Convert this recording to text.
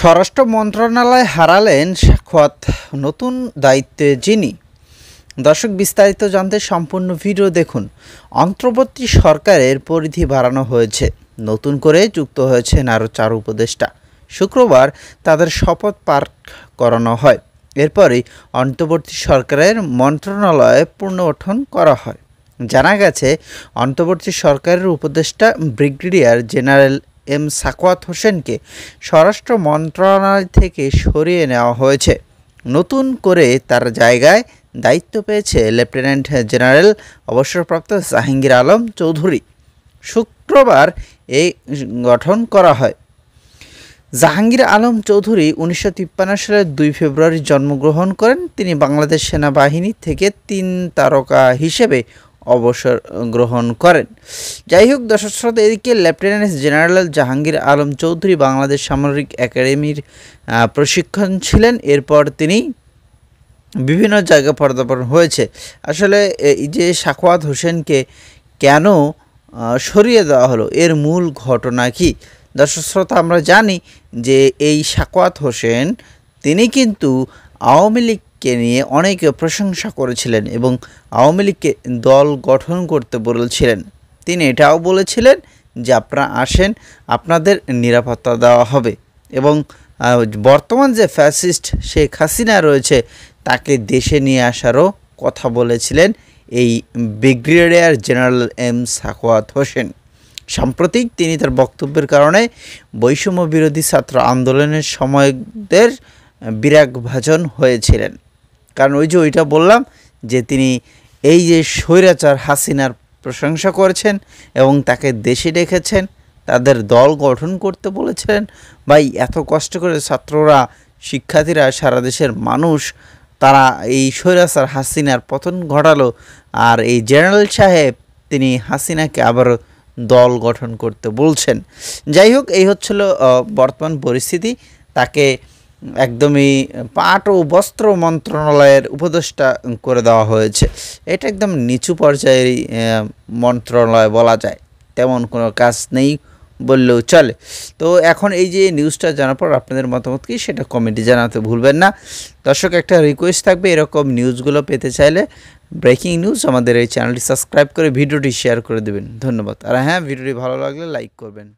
স্বরাষ্ট্র মন্ত্রণালয় হারালেন সাখাওয়াত, নতুন দায়িত্বে যিনি। দর্শক, বিস্তারিত জানতে সম্পূর্ণ ভিডিও দেখুন। অন্তর্বর্তী সরকারের পরিধি বাড়ানো হয়েছে, নতুন করে যুক্ত হয়েছেন আরও 4 উপদেষ্টা। শুক্রবার তাদের শপথ পাঠ করানো হয়। এরপরই অন্তর্বর্তী সরকারের মন্ত্রণালয়ে পুনর্গঠন করা হয়। জানা গেছে, অন্তর্বর্তী সরকারের উপদেষ্টা ব্রিগেডিয়ার জেনারেল এম সাখাওয়াত হোসেনকে স্বরাষ্ট্র মন্ত্রণালয় থেকে সরিয়ে নেওয়া হয়েছে। নতুন করে তার জায়গায় দায়িত্ব পেয়েছে লেফটেন্যান্ট জেনারেল অবসরপ্রাপ্ত জাহাঙ্গীর আলম চৌধুরী। শুক্রবার এই গঠন করা হয়। জাহাঙ্গীর আলম চৌধুরী 1953 সালের 2 ফেব্রুয়ারি জন্মগ্রহণ করেন। তিনি বাংলাদেশ সেনাবাহিনী থেকে 3 তারকা হিসেবে অবসর গ্রহণ করেন। যাই হোক দর্শক শ্রোতা, এদিকে লেফটেন্যান্ট জেনারেল জাহাঙ্গীর আলম চৌধুরী বাংলাদেশ সামরিক একাডেমির প্রশিক্ষণ ছিলেন। এরপর তিনি বিভিন্ন জায়গায় পদার্পণ হয়েছে। আসলে এই যে সাখাওয়াত হোসেনকে কেন সরিয়ে দেওয়া হলো, এর মূল ঘটনা কি? দর্শক শ্রোতা, আমরা জানি যে এই সাখাওয়াত হোসেন তিনি কিন্তু আওয়ামী লীগকে নিয়ে অনেক প্রশংসা করেছিলেন এবং আওয়ামী লীগকে দল গঠন করতে বলেছিলেন। তিনি এটাও বলেছিলেন যে আপনারা আসেন, আপনাদের নিরাপত্তা দেওয়া হবে এবং বর্তমান যে ফ্যাসিস্ট শেখ হাসিনা রয়েছে তাকে দেশে নিয়ে আসারও কথা বলেছিলেন এই brigadier general M Sakhawat Hossain. সাম্প্রতিক তিনি তার বক্তব্যের কারণে বৈষম্য বিরোধী ছাত্র আন্দোলনের সময়দের বিরাগভাজন হয়েছিলেন। কারণ ওইটা বললাম যে তিনি এই যে স্বৈরাচার হাসিনার প্রশংসা করেছেন এবং তাকে দেশে ডেকেছেন, তাদের দল গঠন করতে বলেছিলেন। ভাই, এত কষ্ট করে ছাত্ররা, শিক্ষার্থীরা, সারা দেশের মানুষ তারা এই স্বৈরাচার হাসিনার পতন ঘটালো, আর এই জেনারেল সাহেব তিনি হাসিনাকে আবারও দল গঠন করতে বলছেন। যাই হোক, এই হচ্ছিল বর্তমান পরিস্থিতি। তাকে একদমই পাট ও বস্ত্র মন্ত্রণালয়ের উপদেষ্টা করে দেওয়া হয়েছে। এটা একদম নিচু পর্যায়ের মন্ত্রণালয় বলা যায়, তেমন কোনো কাজ নেই বললেও চলে। তো এখন এই যে নিউজটা জানার পর আপনাদের মতামত কি সেটা কমেন্টে জানাতে ভুলবেন না। দর্শক, একটা রিকোয়েস্ট থাকবে, এরকম নিউজগুলো পেতে চাইলে ব্রেকিং নিউজ আমাদের এই চ্যানেলটি সাবস্ক্রাইব করে ভিডিওটি শেয়ার করে দেবেন। ধন্যবাদ। আর হ্যাঁ, ভিডিওটি ভালো লাগলে লাইক করবেন।